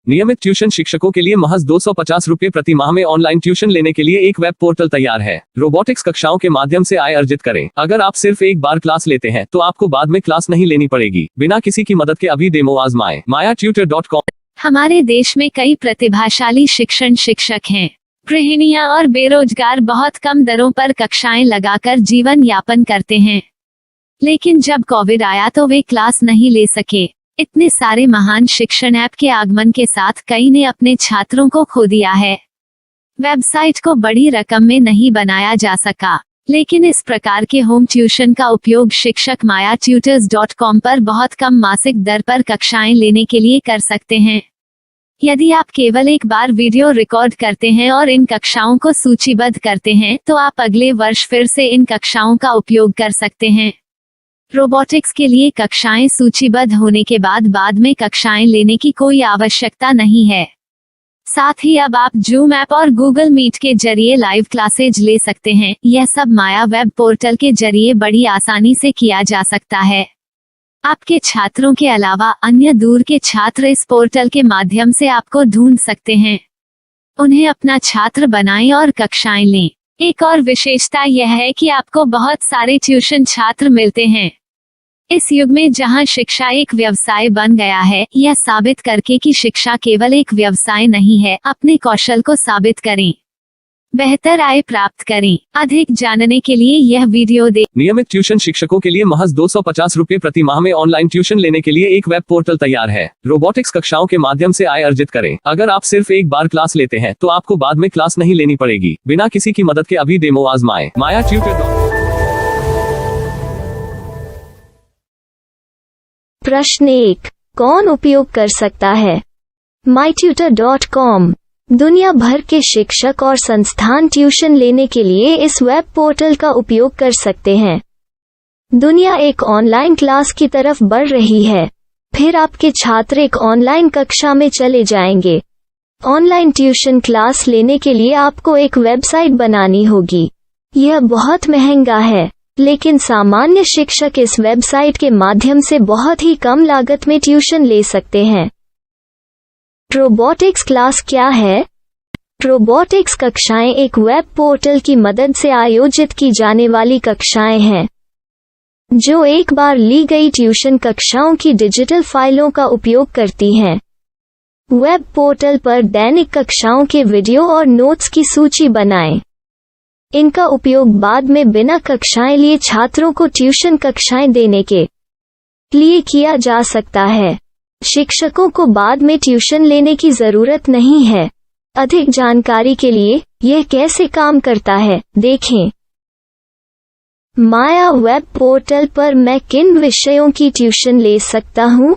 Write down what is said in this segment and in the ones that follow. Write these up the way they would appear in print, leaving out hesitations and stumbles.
नियमित ट्यूशन शिक्षकों के लिए महज 250 रुपए प्रति माह में ऑनलाइन ट्यूशन लेने के लिए एक वेब पोर्टल तैयार है। रोबोटिक्स कक्षाओं के माध्यम से आय अर्जित करें। अगर आप सिर्फ एक बार क्लास लेते हैं तो आपको बाद में क्लास नहीं लेनी पड़ेगी। बिना किसी की मदद के अभी डेमो आजमाएं। mayatutor.com। हमारे देश में कई प्रतिभाशाली शिक्षक हैं। गृहिणियां और बेरोजगार बहुत कम दरों पर कक्षाएं लगाकर जीवन यापन करते हैं, लेकिन जब कोविड आया तो वे क्लास नहीं ले सके। इतने सारे महान शिक्षण ऐप के आगमन के साथ कई ने अपने छात्रों को खो दिया है। वेबसाइट को बड़ी रकम में नहीं बनाया जा सका, लेकिन इस प्रकार के होम ट्यूशन का उपयोग शिक्षक mayatutors.com पर बहुत कम मासिक दर पर कक्षाएं लेने के लिए कर सकते हैं। यदि आप केवल एक बार वीडियो रिकॉर्ड करते हैं और इन कक्षाओं को सूचीबद्ध करते हैं तो आप अगले वर्ष फिर से इन कक्षाओं का उपयोग कर सकते हैं। रोबोटिक्स के लिए कक्षाएं सूचीबद्ध होने के बाद में कक्षाएं लेने की कोई आवश्यकता नहीं है। साथ ही अब आप जूम ऐप और गूगल मीट के जरिए लाइव क्लासेज ले सकते हैं। यह सब माया वेब पोर्टल के जरिए बड़ी आसानी से किया जा सकता है। आपके छात्रों के अलावा अन्य दूर के छात्र इस पोर्टल के माध्यम से आपको ढूंढ सकते हैं। उन्हें अपना छात्र बनाएं और कक्षाएं लें। एक और विशेषता यह है कि आपको बहुत सारे ट्यूशन छात्र मिलते हैं। इस युग में जहां शिक्षा एक व्यवसाय बन गया है, यह साबित करके कि शिक्षा केवल एक व्यवसाय नहीं है, अपने कौशल को साबित करें, बेहतर आय प्राप्त करें। अधिक जानने के लिए यह वीडियो देखें। नियमित ट्यूशन शिक्षकों के लिए महज 250 रुपए प्रति माह में ऑनलाइन ट्यूशन लेने के लिए एक वेब पोर्टल तैयार है। रोबोटिक्स कक्षाओं के माध्यम से आय अर्जित करें। अगर आप सिर्फ एक बार क्लास लेते हैं तो आपको बाद में क्लास नहीं लेनी पड़ेगी। बिना किसी की मदद के अभी डेमो आजमाएं। mayatutor.com। प्रश्न 1, कौन उपयोग कर सकता है? mytutor.com दुनिया भर के शिक्षक और संस्थान ट्यूशन लेने के लिए इस वेब पोर्टल का उपयोग कर सकते हैं। दुनिया एक ऑनलाइन क्लास की तरफ बढ़ रही है। फिर आपके छात्र एक ऑनलाइन कक्षा में चले जाएंगे। ऑनलाइन ट्यूशन क्लास लेने के लिए आपको एक वेबसाइट बनानी होगी। यह बहुत महंगा है, लेकिन सामान्य शिक्षक इस वेबसाइट के माध्यम से बहुत ही कम लागत में ट्यूशन ले सकते हैं। रोबोटिक्स क्लास क्या है? रोबोटिक्स कक्षाएं एक वेब पोर्टल की मदद से आयोजित की जाने वाली कक्षाएं हैं, जो एक बार ली गई ट्यूशन कक्षाओं की डिजिटल फाइलों का उपयोग करती हैं। वेब पोर्टल पर दैनिक कक्षाओं के वीडियो और नोट्स की सूची बनाएं। इनका उपयोग बाद में बिना कक्षाएं लिए छात्रों को ट्यूशन कक्षाएं देने के लिए किया जा सकता है। शिक्षकों को बाद में ट्यूशन लेने की जरूरत नहीं है। अधिक जानकारी के लिए यह कैसे काम करता है, देखें। माया वेब पोर्टल पर मैं किन विषयों की ट्यूशन ले सकता हूँ?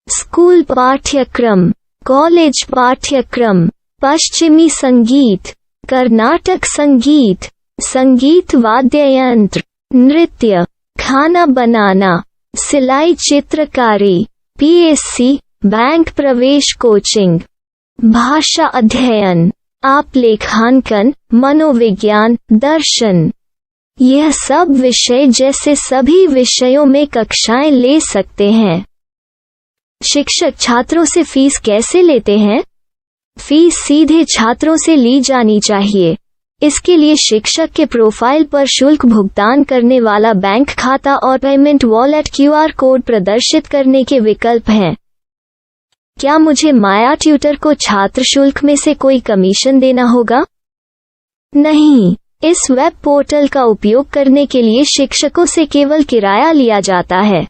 स्कूल पाठ्यक्रम, कॉलेज पाठ्यक्रम, पश्चिमी संगीत, कर्नाटक संगीत, संगीत वाद्य यंत्र, नृत्य, खाना बनाना, सिलाई चित्रकारी, पीएससी, बैंक प्रवेश कोचिंग, भाषा अध्ययन, आप लेखांकन, मनोविज्ञान, दर्शन। यह सब विषय जैसे सभी विषयों में कक्षाएं ले सकते हैं। शिक्षक छात्रों से फीस कैसे लेते हैं? फीस सीधे छात्रों से ली जानी चाहिए। इसके लिए शिक्षक के प्रोफाइल पर शुल्क भुगतान करने वाला बैंक खाता और पेमेंट वॉलेट क्यूआर कोड प्रदर्शित करने के विकल्प हैं। क्या मुझे माया ट्यूटर को छात्र शुल्क में से कोई कमीशन देना होगा? नहीं, इस वेब पोर्टल का उपयोग करने के लिए शिक्षकों से केवल किराया लिया जाता है।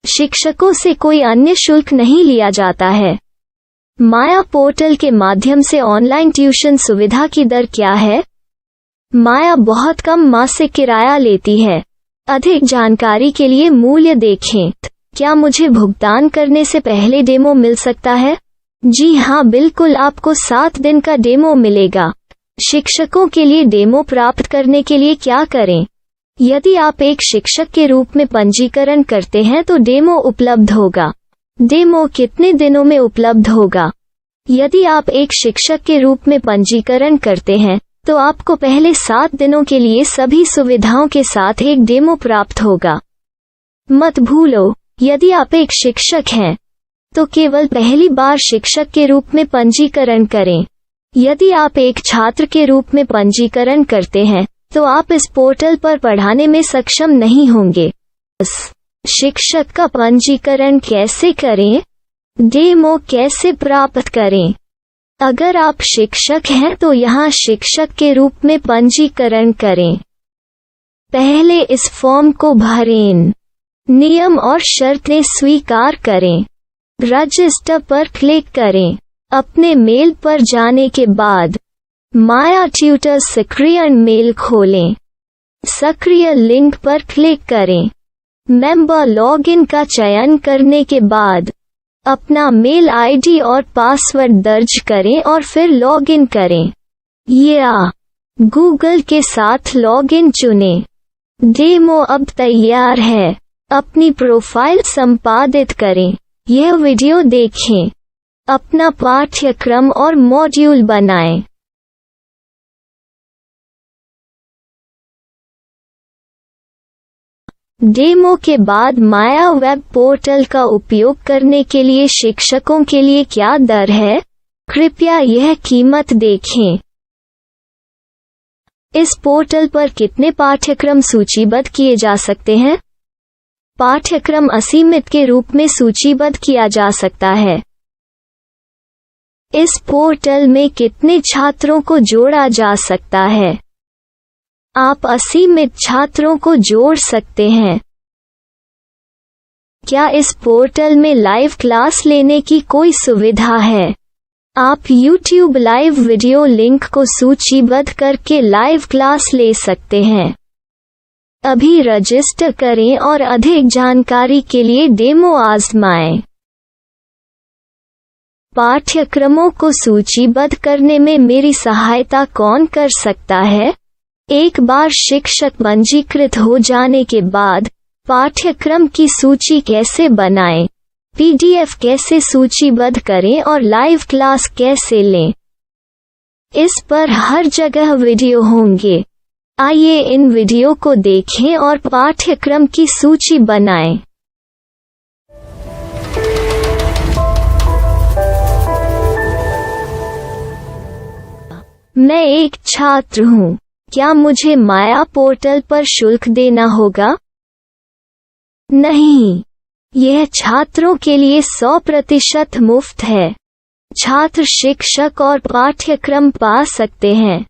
शिक्षकों से कोई अन्य शुल्क नहीं लिया जाता है। माया पोर्टल के माध्यम से ऑनलाइन ट्यूशन सुविधा की दर क्या है? माया बहुत कम मासिक किराया लेती है। अधिक जानकारी के लिए मूल्य देखें। क्या मुझे भुगतान करने से पहले डेमो मिल सकता है? जी हाँ, बिल्कुल, आपको 7 दिन का डेमो मिलेगा। शिक्षकों के लिए डेमो प्राप्त करने के लिए क्या करें? यदि आप एक शिक्षक के रूप में पंजीकरण करते हैं तो डेमो उपलब्ध होगा। डेमो कितने दिनों में उपलब्ध होगा? यदि आप एक शिक्षक के रूप में पंजीकरण करते हैं तो आपको पहले 7 दिनों के लिए सभी सुविधाओं के साथ एक डेमो प्राप्त होगा। मत भूलो, यदि आप एक शिक्षक हैं तो केवल पहली बार शिक्षक के रूप में पंजीकरण करें। यदि आप एक छात्र के रूप में पंजीकरण करते हैं तो आप इस पोर्टल पर पढ़ाने में सक्षम नहीं होंगे। शिक्षक का पंजीकरण कैसे करें? डेमो कैसे प्राप्त करें? अगर आप शिक्षक हैं तो यहाँ शिक्षक के रूप में पंजीकरण करें। पहले इस फॉर्म को भरें। नियम और शर्तें स्वीकार करें। रजिस्टर पर क्लिक करें। अपने मेल पर जाने के बाद माया ट्यूटर सक्रिय मेल खोलें। सक्रिय लिंक पर क्लिक करें। मेंबर लॉगिन का चयन करने के बाद अपना मेल आईडी और पासवर्ड दर्ज करें और फिर लॉगिन करें या गूगल के साथ लॉगिन चुनें। डेमो अब तैयार है। अपनी प्रोफाइल संपादित करें। यह वीडियो देखें। अपना पाठ्यक्रम और मॉड्यूल बनाएं। डेमो के बाद माया वेब पोर्टल का उपयोग करने के लिए शिक्षकों के लिए क्या दर है? कृपया यह कीमत देखें। इस पोर्टल पर कितने पाठ्यक्रम सूचीबद्ध किए जा सकते हैं? पाठ्यक्रम असीमित के रूप में सूचीबद्ध किया जा सकता है। इस पोर्टल में कितने छात्रों को जोड़ा जा सकता है? आप असीमित छात्रों को जोड़ सकते हैं। क्या इस पोर्टल में लाइव क्लास लेने की कोई सुविधा है? आप YouTube लाइव वीडियो लिंक को सूचीबद्ध करके लाइव क्लास ले सकते हैं। अभी रजिस्टर करें और अधिक जानकारी के लिए डेमो आजमाएं। पाठ्यक्रमों को सूचीबद्ध करने में मेरी सहायता कौन कर सकता है? एक बार शिक्षक पंजीकृत हो जाने के बाद पाठ्यक्रम की सूची कैसे बनाएं, PDF कैसे सूचीबद्ध करें और लाइव क्लास कैसे लें, इस पर हर जगह वीडियो होंगे। आइए इन वीडियो को देखें और पाठ्यक्रम की सूची बनाएं। मैं एक छात्र हूँ। क्या मुझे माया पोर्टल पर शुल्क देना होगा? नहीं, यह छात्रों के लिए 100% मुफ्त है। छात्र शिक्षक और पाठ्यक्रम पा सकते हैं,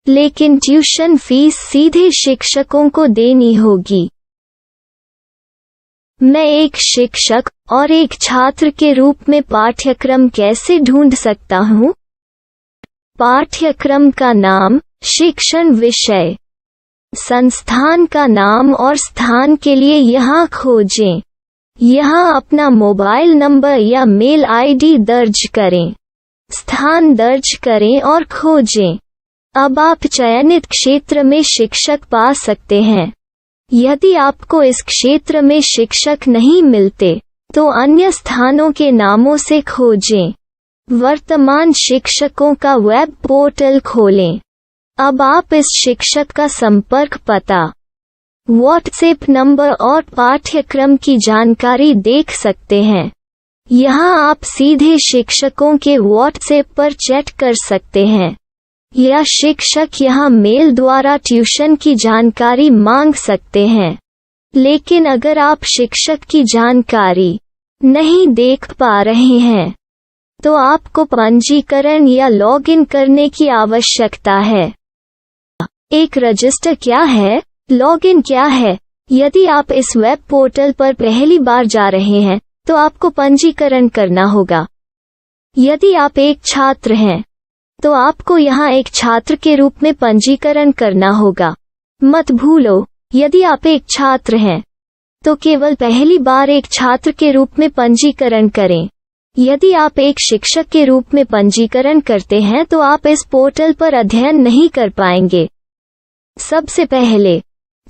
लेकिन ट्यूशन फीस सीधे शिक्षकों को देनी होगी। मैं एक शिक्षक और एक छात्र के रूप में पाठ्यक्रम कैसे ढूंढ सकता हूँ? पाठ्यक्रम का नाम, शिक्षण विषय, संस्थान का नाम और स्थान के लिए यहाँ खोजें। यहाँ अपना मोबाइल नंबर या मेल आईडी दर्ज करें। स्थान दर्ज करें और खोजें। अब आप चयनित क्षेत्र में शिक्षक पा सकते हैं। यदि आपको इस क्षेत्र में शिक्षक नहीं मिलते, तो अन्य स्थानों के नामों से खोजें। वर्तमान शिक्षकों का वेब पोर्टल खोलें। अब आप इस शिक्षक का संपर्क पता, व्हाट्सएप नंबर और पाठ्यक्रम की जानकारी देख सकते हैं। यहाँ आप सीधे शिक्षकों के व्हाट्सएप पर चैट कर सकते हैं या शिक्षक यहाँ मेल द्वारा ट्यूशन की जानकारी मांग सकते हैं। लेकिन अगर आप शिक्षक की जानकारी नहीं देख पा रहे हैं, तो आपको पंजीकरण या लॉगिन करने की आवश्यकता है। एक रजिस्टर क्या है? लॉगिन क्या है? यदि आप इस वेब पोर्टल पर पहली बार जा रहे हैं, तो आपको पंजीकरण करना होगा। यदि आप एक छात्र हैं, तो आपको यहाँ एक छात्र के रूप में पंजीकरण करना होगा। मत भूलो, यदि आप एक छात्र हैं, तो केवल पहली बार एक छात्र के रूप में पंजीकरण करें। यदि आप एक शिक्षक के रूप में पंजीकरण करते हैं तो आप इस पोर्टल पर अध्ययन नहीं कर पाएंगे। सबसे पहले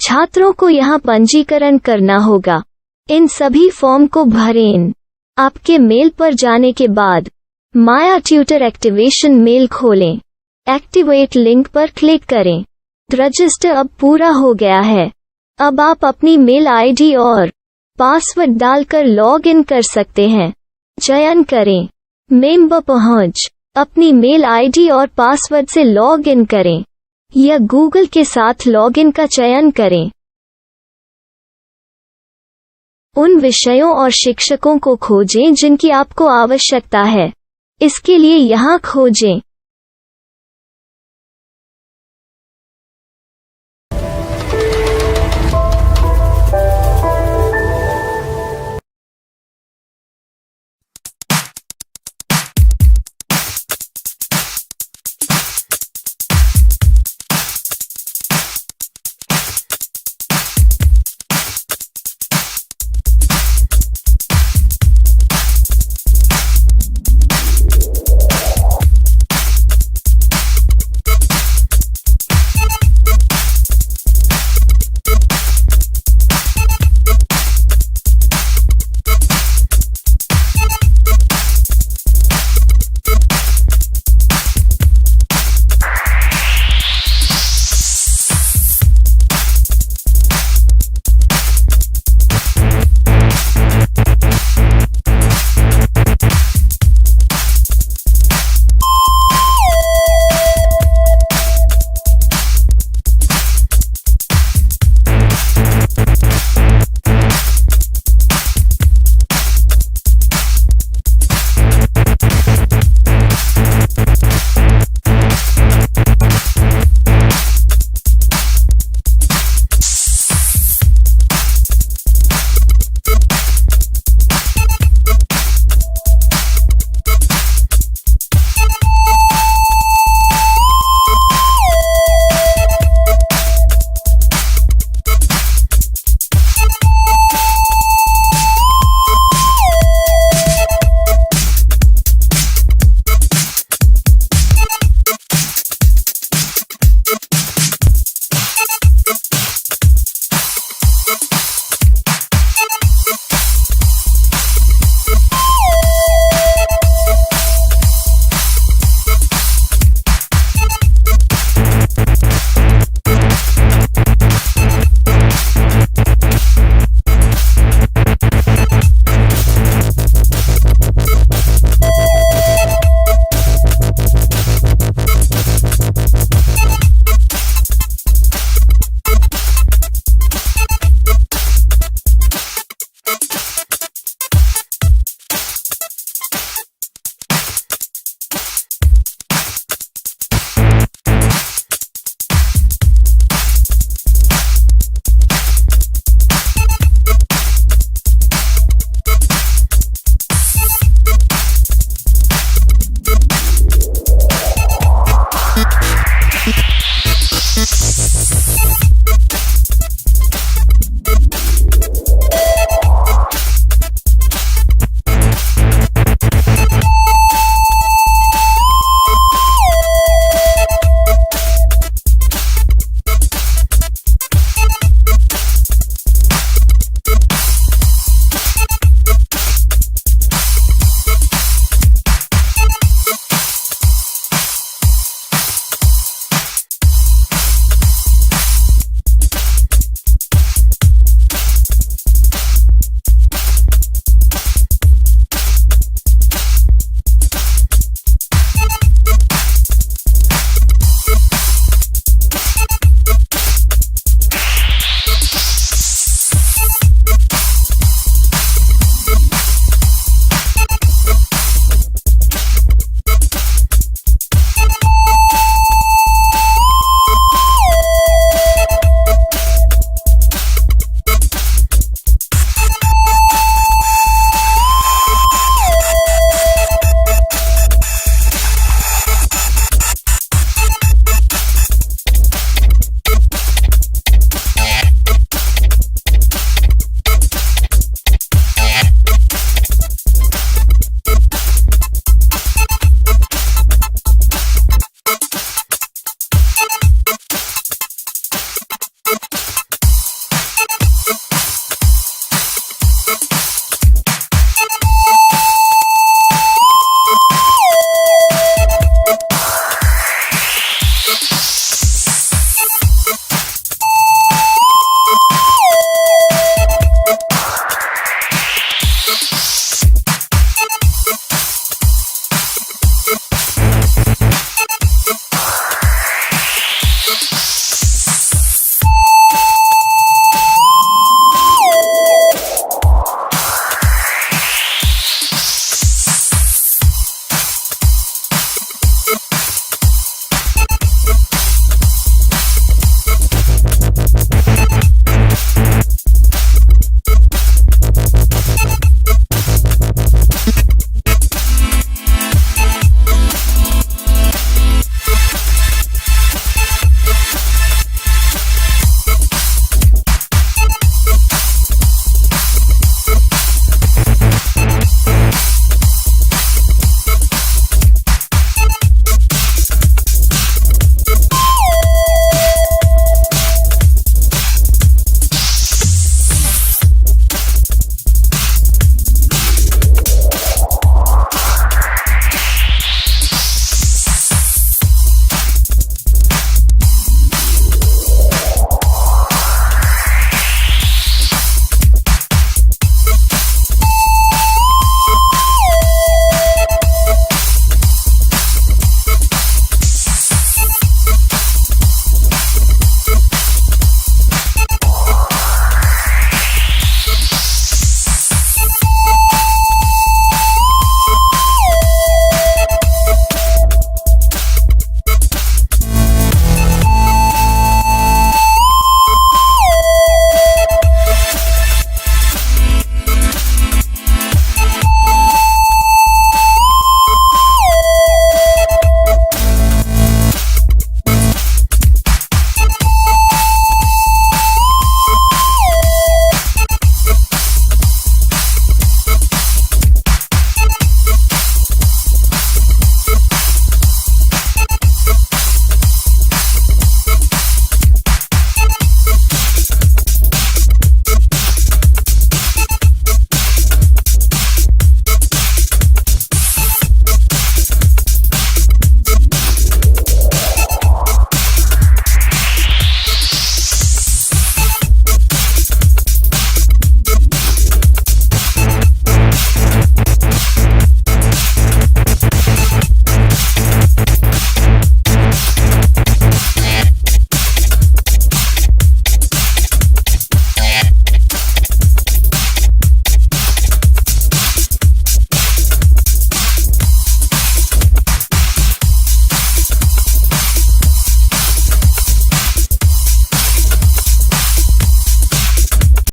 छात्रों को यहाँ पंजीकरण करना होगा। इन सभी फॉर्म को भरें। आपके मेल पर जाने के बाद माया ट्यूटर एक्टिवेशन मेल खोलें। एक्टिवेट लिंक पर क्लिक करें। रजिस्टर अब पूरा हो गया है। अब आप अपनी मेल आईडी और पासवर्ड डालकर लॉग इन कर सकते हैं। चयन करें। मेंबर पहुंच। अपनी मेल आईडी और पासवर्ड से लॉग इन करें या गूगल के साथ लॉगिन का चयन करें। उन विषयों और शिक्षकों को खोजें जिनकी आपको आवश्यकता है। इसके लिए यहाँ खोजें।